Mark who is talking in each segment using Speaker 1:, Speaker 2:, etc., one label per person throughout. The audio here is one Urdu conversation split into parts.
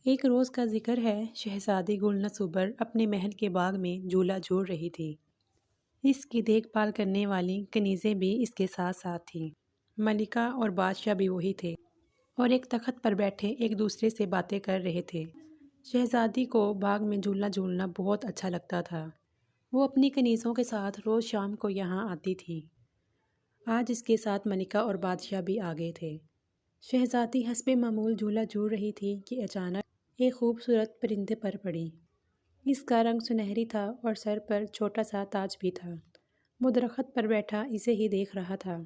Speaker 1: ایک روز کا ذکر ہے، شہزادی گلنہ صبر اپنے محل کے باغ میں جھولا جھول رہی تھی۔ اس کی دیکھ بھال کرنے والی کنیزیں بھی اس کے ساتھ ساتھ تھیں۔ ملکہ اور بادشاہ بھی وہی تھے اور ایک تخت پر بیٹھے ایک دوسرے سے باتیں کر رہے تھے۔ شہزادی کو باغ میں جھولا جھولنا بہت اچھا لگتا تھا۔ وہ اپنی کنیزوں کے ساتھ روز شام کو یہاں آتی تھی۔ آج اس کے ساتھ ملکہ اور بادشاہ بھی آ گئے تھے۔ شہزادی حسب معمول جھولا جھول رہی تھی کہ اچانک ایک خوبصورت پرندے پر پڑی۔ اس کا رنگ سنہری تھا اور سر پر چھوٹا سا تاج بھی تھا۔ وہ درخت پر بیٹھا اسے ہی دیکھ رہا تھا۔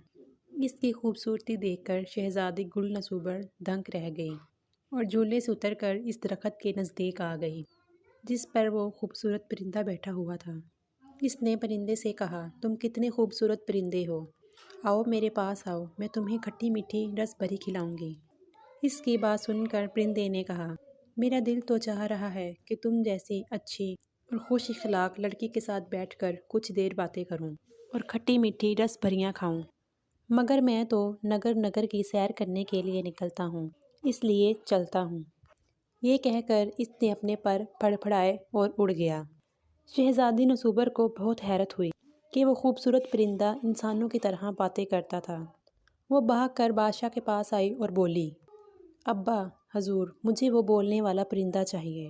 Speaker 1: اس کی خوبصورتی دیکھ کر شہزادی گلنہ صبر دنگ رہ گئی اور جھولے سے اتر کر اس درخت کے نزدیک آ گئی جس پر وہ خوبصورت پرندہ بیٹھا ہوا تھا۔ اس نے پرندے سے کہا، تم کتنے خوبصورت پرندے ہو، آؤ میرے پاس آؤ، میں تمہیں کھٹی میٹھی رس بھری کھلاؤں گی۔ اس کی بات سن کر پرندے نے کہا، میرا دل تو چاہ رہا ہے کہ تم جیسی اچھی اور خوش اخلاق لڑکی کے ساتھ بیٹھ کر کچھ دیر باتیں کروں اور کھٹی میٹھی رس بھریاں کھاؤں، مگر میں تو نگر نگر کی سیر کرنے کے لیے نکلتا ہوں، اس لیے چلتا ہوں۔ یہ کہہ کر اس نے اپنے پر پھڑپھڑائے اور اڑ گیا۔ شہزادی نصوبر کو بہت حیرت ہوئی کہ وہ خوبصورت پرندہ انسانوں کی طرح باتیں کرتا تھا۔ وہ بھاگ کر بادشاہ کے پاس آئی اور بولی، ابا، حضور، مجھے وہ بولنے والا پرندہ چاہیے،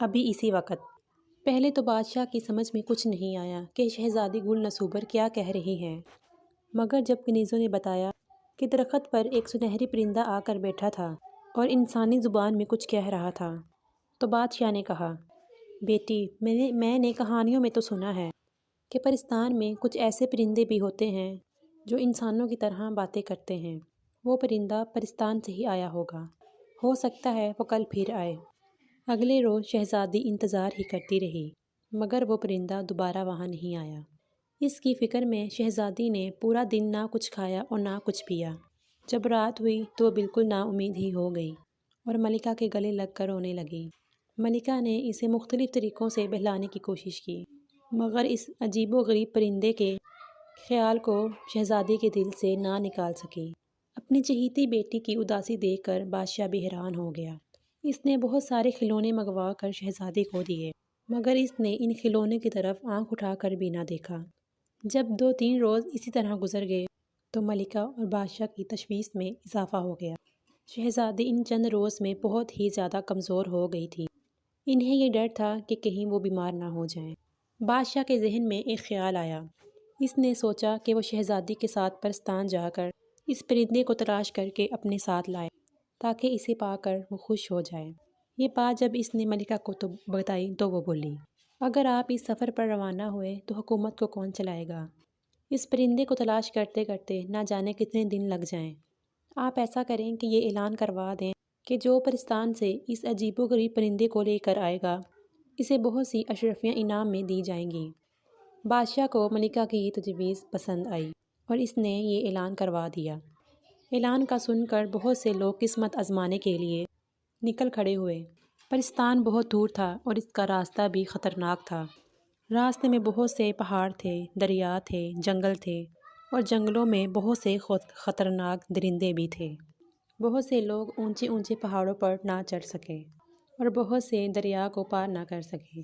Speaker 1: ابھی اسی وقت۔ پہلے تو بادشاہ کی سمجھ میں کچھ نہیں آیا کہ شہزادی گلنہ صبر کیا کہہ رہی ہیں، مگر جب کنیزوں نے بتایا کہ درخت پر ایک سنہری پرندہ آ کر بیٹھا تھا اور انسانی زبان میں کچھ کہہ رہا تھا، تو بادشاہ نے کہا، بیٹی، میں نے کہانیوں میں تو سنا ہے کہ پرستان میں کچھ ایسے پرندے بھی ہوتے ہیں جو انسانوں کی طرح باتیں کرتے ہیں۔ وہ پرندہ پرستان سے ہی آیا ہوگا، ہو سکتا ہے وہ کل پھر آئے۔ اگلے روز شہزادی انتظار ہی کرتی رہی، مگر وہ پرندہ دوبارہ وہاں نہیں آیا۔ اس کی فکر میں شہزادی نے پورا دن نہ کچھ کھایا اور نہ کچھ پیا۔ جب رات ہوئی تو وہ بالکل نا امید ہی ہو گئی اور ملکہ کے گلے لگ کر رونے لگی۔ ملکہ نے اسے مختلف طریقوں سے بہلانے کی کوشش کی، مگر اس عجیب و غریب پرندے کے خیال کو شہزادی کے دل سے نہ نکال سکی۔ اپنی چہیتی بیٹی کی اداسی دیکھ کر بادشاہ بھی حیران ہو گیا۔ اس نے بہت سارے کھلونے منگوا کر شہزادی کو دیے، مگر اس نے ان کھلونے کی طرف آنکھ اٹھا کر بھی نہ دیکھا۔ جب 2-3 روز اسی طرح گزر گئے تو ملکہ اور بادشاہ کی تشویش میں اضافہ ہو گیا۔ شہزادی ان چند روز میں بہت ہی زیادہ کمزور ہو گئی تھی۔ انہیں یہ ڈر تھا کہ کہیں وہ بیمار نہ ہو جائیں۔ بادشاہ کے ذہن میں ایک خیال آیا۔ اس نے سوچا کہ وہ شہزادی کے ساتھ پرستان جا کر اس پرندے کو تلاش کر کے اپنے ساتھ لائے تاکہ اسے پا کر وہ خوش ہو جائے۔ یہ بات جب اس نے ملکہ کو بتائی تو وہ بولی، اگر آپ اس سفر پر روانہ ہوئے تو حکومت کو کون چلائے گا؟ اس پرندے کو تلاش کرتے کرتے نہ جانے کتنے دن لگ جائیں۔ آپ ایسا کریں کہ یہ اعلان کروا دیں کہ جو پرستان سے اس عجیب و غریب پرندے کو لے کر آئے گا، اسے بہت سی اشرفیاں انعام میں دی جائیں گی۔ بادشاہ کو ملکہ کی یہ تجویز پسند آئی اور اس نے یہ اعلان کروا دیا۔ اعلان کا سن کر بہت سے لوگ قسمت آزمانے کے لیے نکل کھڑے ہوئے۔ پرستان بہت دور تھا اور اس کا راستہ بھی خطرناک تھا۔ راستے میں بہت سے پہاڑ تھے، دریا تھے، جنگل تھے اور جنگلوں میں بہت سے خطرناک درندے بھی تھے۔ بہت سے لوگ اونچے اونچے پہاڑوں پر نہ چڑھ سکے اور بہت سے دریا کو پار نہ کر سکے،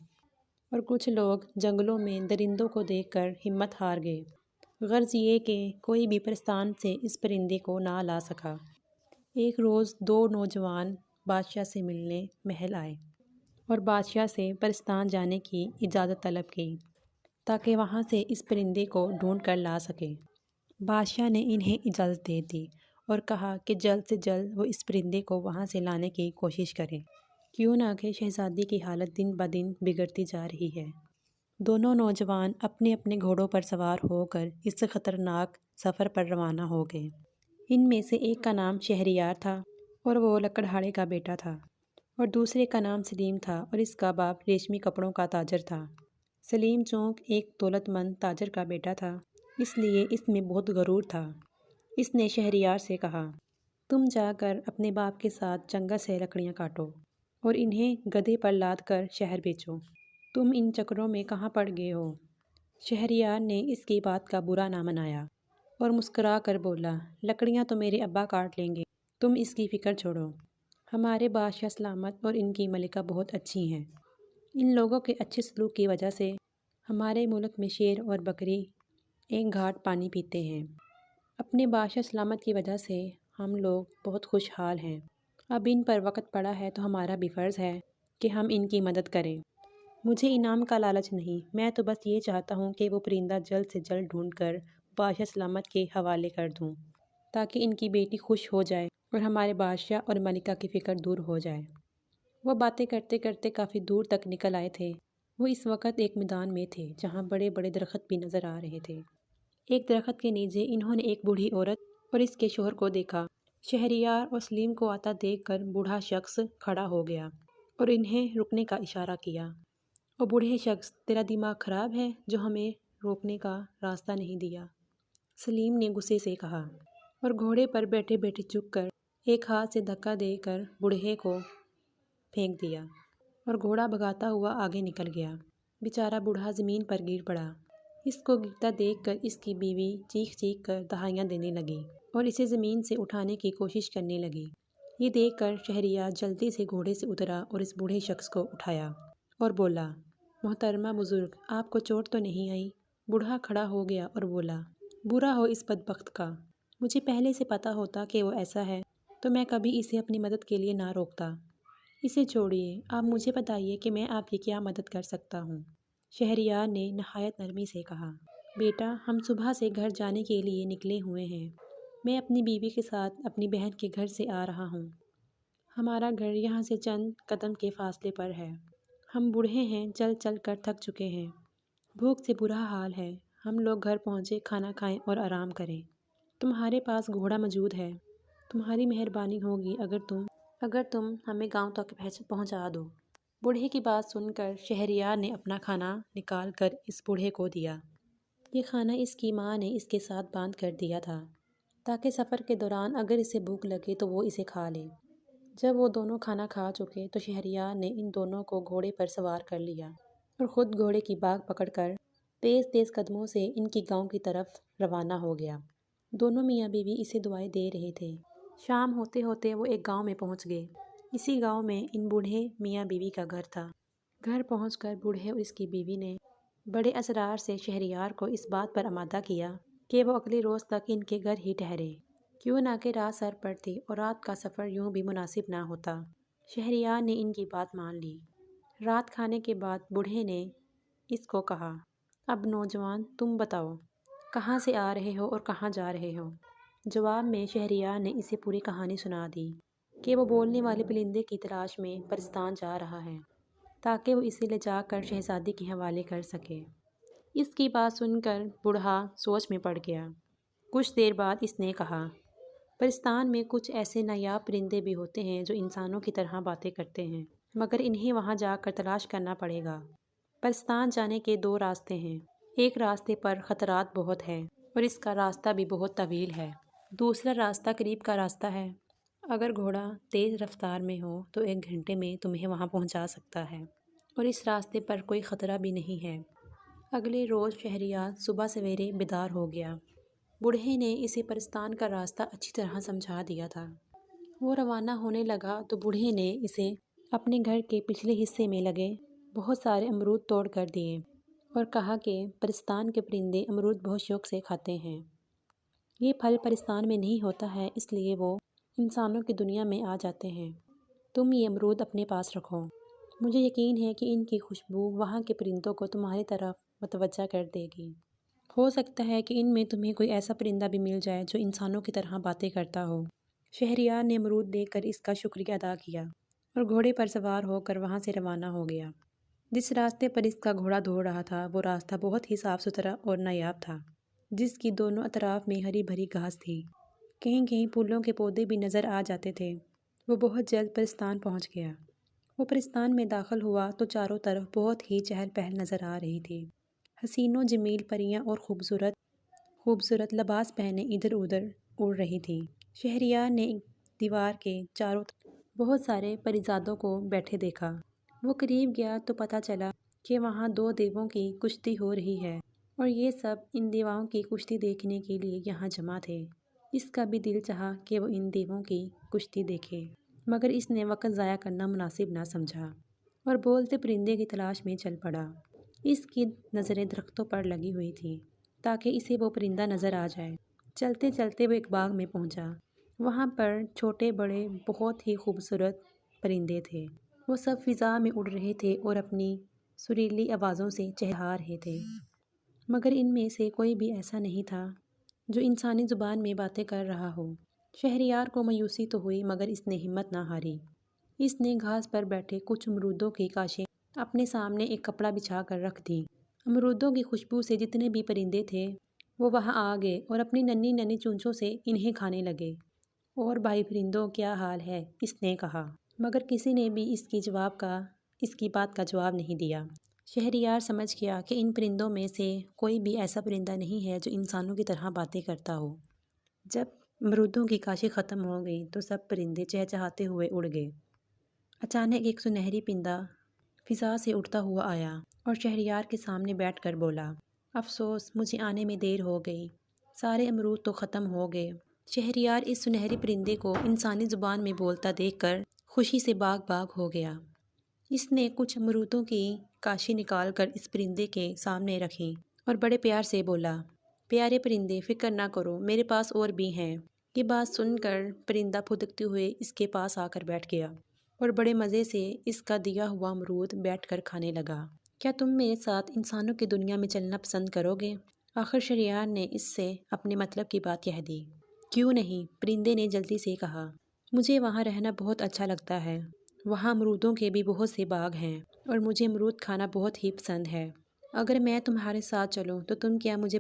Speaker 1: اور کچھ لوگ جنگلوں میں درندوں کو دیکھ کر ہمت ہار گئے۔ غرض یہ کہ کوئی بھی پرستان سے اس پرندے کو نہ لا سکا۔ ایک روز 2 نوجوان بادشاہ سے ملنے محل آئے اور بادشاہ سے پرستان جانے کی اجازت طلب کی تاکہ وہاں سے اس پرندے کو ڈھونڈ کر لا سکے۔ بادشاہ نے انہیں اجازت دے دی اور کہا کہ جلد سے جلد وہ اس پرندے کو وہاں سے لانے کی کوشش کریں، کیوں نہ کہ شہزادی کی حالت دن بدن بگڑتی جا رہی ہے۔ دونوں نوجوان اپنے اپنے گھوڑوں پر سوار ہو کر اس خطرناک سفر پر روانہ ہو گئے۔ ان میں سے ایک کا نام شہریار تھا اور وہ لکڑہاڑے کا بیٹا تھا، اور دوسرے کا نام سلیم تھا اور اس کا باپ ریشمی کپڑوں کا تاجر تھا۔ سلیم چونکہ ایک دولت مند تاجر کا بیٹا تھا، اس لیے اس میں بہت غرور تھا۔ اس نے شہریار سے کہا، تم جا کر اپنے باپ کے ساتھ جنگل سے لکڑیاں کاٹو اور انہیں گدھے پر لاد کر شہر بیچو۔ تم ان چکروں میں کہاں پڑ گئے ہو؟ شہریار نے اس کی بات کا برا نہ منایا اور مسکرا کر بولا، لکڑیاں تو میرے ابا کاٹ لیں گے، تم اس کی فکر چھوڑو۔ ہمارے بادشاہ سلامت اور ان کی ملکہ بہت اچھی ہیں۔ ان لوگوں کے اچھے سلوک کی وجہ سے ہمارے ملک میں شیر اور بکری ایک گھاٹ پانی پیتے ہیں۔ اپنے بادشاہ سلامت کی وجہ سے ہم لوگ بہت خوشحال ہیں۔ اب ان پر وقت پڑا ہے تو ہمارا بھی فرض ہے کہ ہم ان کی مدد کریں۔ مجھے انعام کا لالچ نہیں، میں تو بس یہ چاہتا ہوں کہ وہ پرندہ جلد سے جلد ڈھونڈ کر بادشاہ سلامت کے حوالے کر دوں، تاکہ ان کی بیٹی خوش ہو جائے اور ہمارے بادشاہ اور ملکہ کی فکر دور ہو جائے۔ وہ باتیں کرتے کرتے کافی دور تک نکل آئے تھے۔ وہ اس وقت ایک میدان میں تھے جہاں بڑے بڑے درخت بھی نظر آ رہے تھے۔ ایک درخت کے نیچے انہوں نے ایک بوڑھی عورت اور اس کے شوہر کو دیکھا۔ شہریار اور سلیم کو آتا دیکھ کر بوڑھا شخص کھڑا ہو گیا اور انہیں رکنے کا اشارہ کیا۔ اور بوڑھے شخص، تیرا دماغ خراب ہے جو ہمیں روکنے کا راستہ نہیں دیا، سلیم نے غصے سے کہا، اور گھوڑے پر بیٹھے بیٹھے جھک کر ایک ہاتھ سے دھکا دے کر بوڑھے کو پھینک دیا اور گھوڑا بھگاتا ہوا آگے نکل گیا۔ بیچارہ بوڑھا زمین پر گر پڑا۔ اس کو گرتا دیکھ کر اس کی بیوی چیخ چیخ کر دہائیاں دینے لگی اور اسے زمین سے اٹھانے کی کوشش کرنے لگی۔ یہ دیکھ کر شہریار جلدی سے گھوڑے سے اترا اور اس بوڑھے شخص کو اٹھایا اور بولا، محترمہ بزرگ، آپ کو چوٹ تو نہیں آئی؟ بوڑھا کھڑا ہو گیا اور بولا، برا ہو اس بدبخت کا، مجھے پہلے سے پتا ہوتا کہ وہ ایسا ہے تو میں کبھی اسے اپنی مدد کے لیے نہ روکتا۔ اسے چھوڑیے، آپ مجھے بتائیے کہ میں آپ کی کیا مدد کر سکتا ہوں؟ شہریار نے نہایت نرمی سے کہا، بیٹا، ہم صبح سے گھر جانے کے لیے نکلے ہوئے ہیں۔ میں اپنی بیوی کے ساتھ اپنی بہن کے گھر سے آ رہا ہوں۔ ہمارا گھر یہاں سے چند قدم کے فاصلے پر ہے۔ ہم بوڑھے ہیں، چل چل کر تھک چکے ہیں، بھوک سے برا حال ہے۔ ہم لوگ گھر پہنچے کھانا کھائیں اور آرام کریں۔ تمہارے پاس گھوڑا موجود ہے، تمہاری مہربانی ہوگی اگر تم ہمیں گاؤں تک پہنچا دو۔ بوڑھے کی بات سن کر شہریار نے اپنا کھانا نکال کر اس بوڑھے کو دیا۔ یہ کھانا اس کی ماں نے اس کے ساتھ باندھ کر دیا تھا تاکہ سفر کے دوران اگر اسے بھوک لگے تو وہ اسے کھا لے۔ جب وہ دونوں کھانا کھا چکے تو شہریار نے ان دونوں کو گھوڑے پر سوار کر لیا اور خود گھوڑے کی باگھ پکڑ کر تیز تیز قدموں سے ان کی گاؤں کی طرف روانہ ہو گیا۔ دونوں میاں بیوی اسے دعائیں دے رہے تھے۔ شام ہوتے ہوتے وہ ایک گاؤں میں پہنچ گئے۔ اسی گاؤں میں ان بوڑھے میاں بیوی کا گھر تھا۔ گھر پہنچ کر بوڑھے اور اس کی بیوی نے بڑے اسرار سے شہریار کو اس بات پر آمادہ کیا کہ وہ اگلے روز تک ان کے گھر ہی ٹھہرے، کیوں نہ کہ رات سر پر تھی اور رات کا سفر یوں بھی مناسب نہ ہوتا۔ شہریار نے ان کی بات مان لی۔ رات کھانے کے بعد بوڑھے نے اس کو کہا، اب نوجوان، تم بتاؤ کہاں سے آ رہے ہو اور کہاں جا رہے ہو؟ جواب میں شہریار نے اسے پوری کہانی سنا دی کہ وہ بولنے والے پرندے کی تلاش میں پرستان جا رہا ہے تاکہ وہ اسے لے جا کر شہزادی کے حوالے کر سکے۔ اس کی بات سن کر بوڑھا سوچ میں پڑ گیا۔ کچھ دیر بعد اس نے کہا، پرستان میں کچھ ایسے نایاب پرندے بھی ہوتے ہیں جو انسانوں کی طرح باتیں کرتے ہیں، مگر انہیں وہاں جا کر تلاش کرنا پڑے گا۔ پرستان جانے کے دو راستے ہیں، ایک راستے پر خطرات بہت ہے اور اس کا راستہ بھی بہت طویل ہے، دوسرا راستہ قریب کا راستہ ہے۔ اگر گھوڑا تیز رفتار میں ہو تو 1 گھنٹے میں تمہیں وہاں پہنچا سکتا ہے اور اس راستے پر کوئی خطرہ بھی نہیں ہے۔ اگلے روز شہریار صبح سویرے بیدار ہو گیا۔ بوڑھے نے اسے پرستان کا راستہ اچھی طرح سمجھا دیا تھا۔ وہ روانہ ہونے لگا تو بوڑھے نے اسے اپنے گھر کے پچھلے حصے میں لگے بہت سارے امرود توڑ کر دیے اور کہا کہ پرستان کے پرندے امرود بہت شوق سے کھاتے ہیں۔ یہ پھل پرستان میں نہیں ہوتا ہے، اس لیے وہ انسانوں کی دنیا میں آ جاتے ہیں۔ تم یہ امرود اپنے پاس رکھو، مجھے یقین ہے کہ ان کی خوشبو وہاں کے پرندوں کو تمہاری طرف متوجہ کر دے گی۔ ہو سکتا ہے کہ ان میں تمہیں کوئی ایسا پرندہ بھی مل جائے جو انسانوں کی طرح باتیں کرتا ہو۔ شہریار نے امرود دے کر اس کا شکریہ ادا کیا اور گھوڑے پر سوار ہو کر وہاں سے روانہ ہو گیا۔ جس راستے پر اس کا گھوڑا دوڑ رہا تھا وہ راستہ بہت ہی صاف ستھرا اور نایاب تھا، جس کی دونوں اطراف میں ہری بھری گھاس تھی، کہیں کہیں پھولوں کے پودے بھی نظر آ جاتے تھے۔ وہ بہت جلد پرستان پہنچ گیا۔ وہ پرستان میں داخل ہوا تو چاروں طرف بہت ہی چہل پہل نظر آ رہی تھی۔ حسین و جمیل پریاں اور خوبصورت لباس پہنے ادھر ادھر اڑ رہی تھیں۔ شہریار نے دیوار کے چاروں طرف بہت سارے پریزادوں کو بیٹھے دیکھا۔ وہ قریب گیا تو پتہ چلا کہ وہاں 2 دیووں کی کشتی ہو رہی ہے اور یہ سب ان دیواؤں کی کشتی دیکھنے کے لیے یہاں جمع تھے۔ اس کا بھی دل چاہا کہ وہ ان دیووں کی کشتی دیکھے۔ مگر اس نے وقت ضائع کرنا مناسب نہ سمجھا اور بولتے پرندے کی تلاش میں چل پڑا۔ اس کی نظریں درختوں پر لگی ہوئی تھیں تاکہ اسے وہ پرندہ نظر آ جائے۔ چلتے چلتے وہ ایک باغ میں پہنچا۔ وہاں پر چھوٹے بڑے بہت ہی خوبصورت پرندے تھے۔ وہ سب فضا میں اڑ رہے تھے اور اپنی سریلی آوازوں سے چہچہا رہے تھے، مگر ان میں سے کوئی بھی ایسا نہیں تھا جو انسانی زبان میں باتیں کر رہا ہو۔ شہریار کو مایوسی تو ہوئی مگر اس نے ہمت نہ ہاری۔ اس نے گھاس پر بیٹھے کچھ امرودوں کی کاشیں اپنے سامنے ایک کپڑا بچھا کر رکھ دی۔ امرودوں کی خوشبو سے جتنے بھی پرندے تھے وہ وہاں آ گئے اور اپنی ننھی ننھی چونچوں سے انہیں کھانے لگے۔ اور بھائی پرندوں کیا حال ہے؟ اس نے کہا، مگر کسی نے بھی اس کی بات کا جواب نہیں دیا۔ شہریار سمجھ گیا کہ ان پرندوں میں سے کوئی بھی ایسا پرندہ نہیں ہے جو انسانوں کی طرح باتیں کرتا ہو۔ جب امرودوں کی کاشی ختم ہو گئی تو سب پرندے چہچہاتے ہوئے اڑ گئے۔ اچانک ایک سنہری پرندہ فضا سے اڑتا ہوا آیا اور شہریار کے سامنے بیٹھ کر بولا، افسوس، مجھے آنے میں دیر ہو گئی، سارے امرود تو ختم ہو گئے۔ شہریار اس سنہری پرندے کو انسانی زبان میں بولتا دیکھ کر خوشی سے باغ باغ ہو گیا۔ اس نے کچھ امرودوں کی کاشی نکال کر اس پرندے کے سامنے رکھی اور بڑے پیار سے بولا، پیارے پرندے، فکر نہ کرو، میرے پاس اور بھی ہیں۔ یہ بات سن کر پرندہ پھدکتے ہوئے اس کے پاس آ کر بیٹھ گیا اور بڑے مزے سے اس کا دیا ہوا امرود بیٹھ کر کھانے لگا۔ کیا تم میرے ساتھ انسانوں کی دنیا میں چلنا پسند کرو گے؟ آخر شہریار نے اس سے اپنے مطلب کی بات کہہ دی۔ کیوں نہیں؟ پرندے نے جلدی سے کہا، مجھے وہاں رہنا بہت اچھا لگتا ہے۔ وہاں امرودوں کے بھی بہت سے باغ ہیں اور مجھے امرود کھانا بہت ہی پسند ہے۔ اگر میں تمہارے ساتھ چلوں تو تم کیا مجھے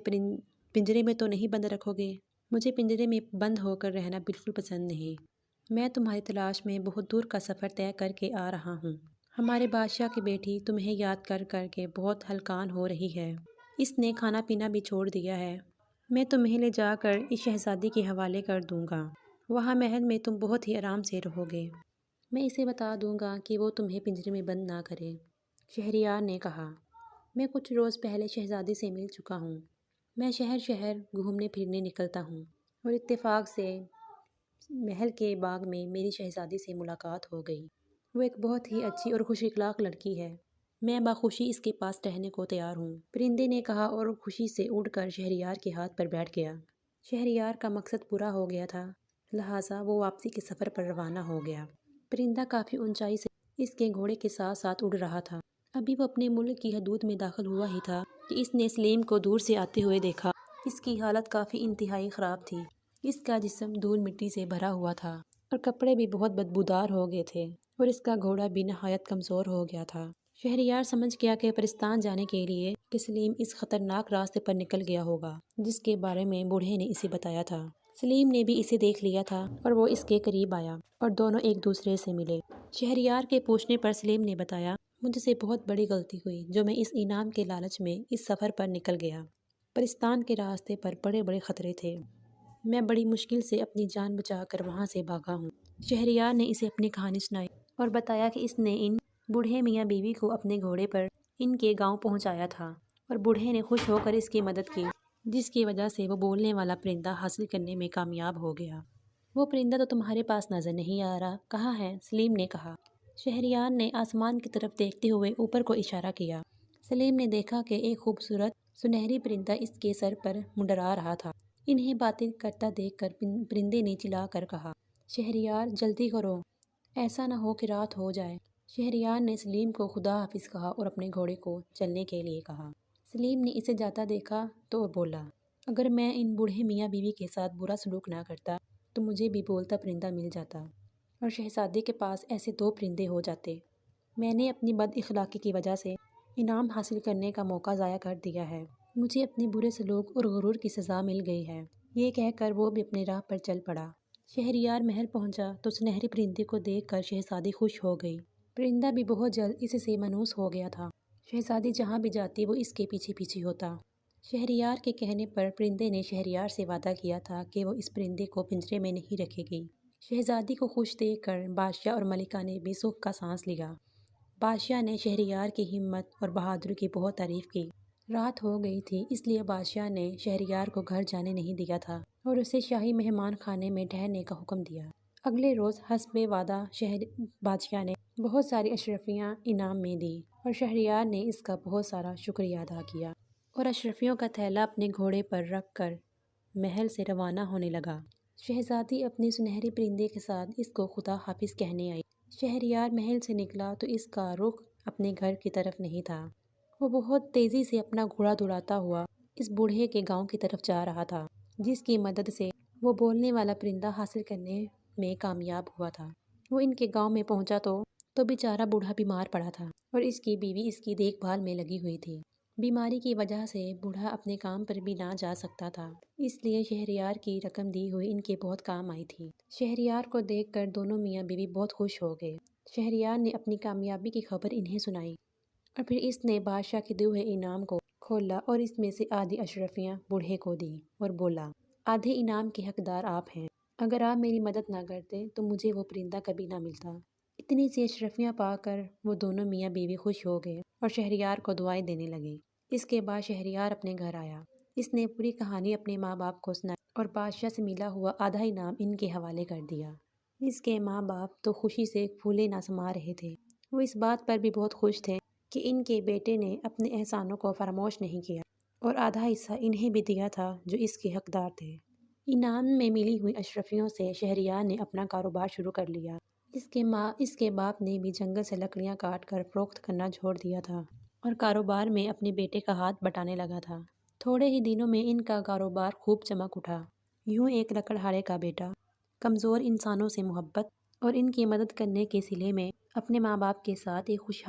Speaker 1: پنجرے میں تو نہیں بند رکھو گے؟ مجھے پنجرے میں بند ہو کر رہنا بالکل پسند نہیں۔ میں تمہاری تلاش میں بہت دور کا سفر طے کر کے آ رہا ہوں۔ ہمارے بادشاہ کی بیٹی تمہیں یاد کر کر کے بہت ہلکان ہو رہی ہے۔ اس نے کھانا پینا بھی چھوڑ دیا ہے۔ میں تمہیں لے جا کر اس شہزادی کے حوالے کر دوں گا۔ وہاں محل میں تم بہت ہی آرام سے رہو گے۔ میں اسے بتا دوں گا کہ وہ تمہیں پنجرے میں بند نہ کرے۔ شہریار نے کہا، میں کچھ روز پہلے شہزادی سے مل چکا ہوں۔ میں شہر شہر گھومنے پھرنے نکلتا ہوں اور اتفاق سے محل کے باغ میں میری شہزادی سے ملاقات ہو گئی۔ وہ ایک بہت ہی اچھی اور خوش اخلاق لڑکی ہے۔ میں بخوشی اس کے پاس رہنے کو تیار ہوں، پرندے نے کہا اور خوشی سے اڑ کر شہریار کے ہاتھ پر بیٹھ گیا۔ شہریار کا مقصد پورا ہو گیا تھا، لہٰذا وہ واپسی کے سفر پر روانہ ہو گیا۔ پرندہ کافی اونچائی سے اس کے گھوڑے کے ساتھ ساتھ اڑ رہا تھا۔ ابھی وہ اپنے ملک کی حدود میں داخل ہوا ہی تھا کہ اس نے سلیم کو دور سے آتے ہوئے دیکھا۔ اس کی حالت کافی انتہائی خراب تھی۔ اس کا جسم دھول مٹی سے بھرا ہوا تھا اور کپڑے بھی بہت بدبودار ہو گئے تھے اور اس کا گھوڑا بھی نہایت کمزور ہو گیا تھا۔ شہریار سمجھ گیا کہ پرستان جانے کے لیے کہ سلیم اس خطرناک راستے پر نکل گیا ہوگا جس کے بارے میں بوڑھے نے اسے بتایا تھا۔ سلیم نے بھی اسے دیکھ لیا تھا اور وہ اس کے قریب آیا اور دونوں ایک دوسرے سے ملے۔ شہریار کے پوچھنے پر سلیم نے بتایا، مجھ سے بہت بڑی غلطی ہوئی جو میں اس انعام کے لالچ میں اس سفر پر نکل گیا۔ پرستان کے راستے پر بڑے بڑے خطرے تھے۔ میں بڑی مشکل سے اپنی جان بچا کر وہاں سے بھاگا ہوں۔ شہریار نے اسے اپنی کہانی سنائی اور بتایا کہ اس نے ان بوڑھے میاں بیوی کو اپنے گھوڑے پر ان کے گاؤں پہنچایا تھا اور بوڑھے نے خوش ہو کر اس کی مدد کی، جس کی وجہ سے وہ بولنے والا پرندہ حاصل کرنے میں کامیاب ہو گیا۔ وہ پرندہ تو تمہارے پاس نظر نہیں آ رہا، کہاں ہے؟ سلیم نے کہا۔ شہریار نے آسمان کی طرف دیکھتے ہوئے اوپر کو اشارہ کیا۔ سلیم نے دیکھا کہ ایک خوبصورت سنہری پرندہ اس کے سر پر منڈرا رہا تھا۔ انہیں باتیں کرتا دیکھ کر پرندے نے چلا کر کہا، شہریار، جلدی کرو، ایسا نہ ہو کہ رات ہو جائے۔ شہریار نے سلیم کو خدا حافظ کہا اور اپنے گھوڑے کو چلنے کے لیے کہا۔ سلیم نے اسے جاتا دیکھا تو بولا، اگر میں ان بوڑھے میاں بیوی کے ساتھ برا سلوک نہ کرتا تو مجھے بھی بولتا پرندہ مل جاتا اور شہزادے کے پاس ایسے 2 پرندے ہو جاتے۔ میں نے اپنی بد اخلاقی کی وجہ سے انعام حاصل کرنے کا موقع ضائع کر دیا ہے۔ مجھے اپنے برے سلوک اور غرور کی سزا مل گئی ہے۔ یہ کہہ کر وہ بھی اپنے راہ پر چل پڑا۔ شہریار محل پہنچا تو سنہری پرندے کو دیکھ کر شہزادی خوش ہو گئی۔ پرندہ بھی بہت جلد اس سے مانوس ہو گیا تھا۔ شہزادی جہاں بھی جاتی وہ اس کے پیچھے پیچھے ہوتا۔ شہریار کے کہنے پر پرندے نے شہریار سے وعدہ کیا تھا کہ وہ اس پرندے کو پنجرے میں نہیں رکھے گی۔ شہزادی کو خوش دیکھ کر بادشاہ اور ملکہ نے بھی سکھ کا سانس لیا۔ بادشاہ نے شہریار کی ہمت اور بہادری کی بہت تعریف کی۔ رات ہو گئی تھی، اس لیے بادشاہ نے شہریار کو گھر جانے نہیں دیا تھا اور اسے شاہی مہمان خانے میں ٹھہرنے کا حکم دیا۔ اگلے روز حسب وعدہ شہر بادشاہ نے بہت ساری اشرفیاں انعام میں دی اور شہریار نے اس کا بہت سارا شکریہ ادا کیا اور اشرفیوں کا تھیلا اپنے گھوڑے پر رکھ کر محل سے روانہ ہونے لگا۔ شہزادی اپنے سنہرے پرندے کے ساتھ اس کو خدا حافظ کہنے آئی۔ شہریار محل سے نکلا تو اس کا رخ اپنے گھر کی طرف نہیں تھا۔ وہ بہت تیزی سے اپنا گھوڑا دوڑاتا ہوا اس بوڑھے کے گاؤں کی طرف جا رہا تھا، جس کی مدد سے وہ بولنے والا پرندہ حاصل کرنے میں کامیاب ہوا تھا۔ وہ ان کے گاؤں میں پہنچا تو بیچارہ بوڑھا بیمار پڑا تھا اور اس کی بیوی اس کی دیکھ بھال میں لگی ہوئی تھی۔ بیماری کی وجہ سے بوڑھا اپنے کام پر بھی نہ جا سکتا تھا، اس لیے شہریار کی رقم دی ہوئی ان کے بہت کام آئی تھی۔ شہریار کو دیکھ کر دونوں میاں بیوی بہت خوش ہو گئے۔ شہریار نے اپنی کامیابی کی خبر انہیں سنائی اور پھر اس نے بادشاہ کے دیے ہوئے انعام کو کھولا اور اس میں سے آدھی اشرفیاں بوڑھے کو دی اور بولا، آدھے انعام کے حقدار آپ ہیں، اگر آپ میری مدد نہ کرتے تو مجھے وہ پرندہ کبھی نہ ملتا۔ اتنی سی اشرفیاں پا کر وہ دونوں میاں بیوی خوش ہو گئے اور شہریار کو دعائیں دینے لگے۔ اس کے بعد شہریار اپنے گھر آیا۔ اس نے پوری کہانی اپنے ماں باپ کو سنائی اور بادشاہ سے ملا ہوا آدھا انعام ان کے حوالے کر دیا۔ اس کے ماں باپ تو خوشی سے پھولے نہ سما رہے تھے۔ وہ اس بات پر بھی بہت خوش تھے کہ ان کے بیٹے نے اپنے احسانوں کو فراموش نہیں کیا اور آدھا حصہ انہیں بھی دیا تھا جو اس کے حقدار تھے۔ انعام میں ملی ہوئی اشرفیوں سے شہریار نے اپنا کاروبار شروع کر لیا۔ اس کے باپ نے بھی جنگل سے لکڑیاں کاٹ کر فروخت کرنا چھوڑ دیا تھا اور کاروبار میں اپنے بیٹے کا ہاتھ بٹانے لگا تھا۔ تھوڑے ہی دنوں میں ان کا کاروبار خوب چمک اٹھا۔ یوں ایک لکڑہارے کا بیٹا کمزور انسانوں سے محبت اور ان کی مدد کرنے کے صلے میں اپنے ماں باپ کے ساتھ ایک خوشحال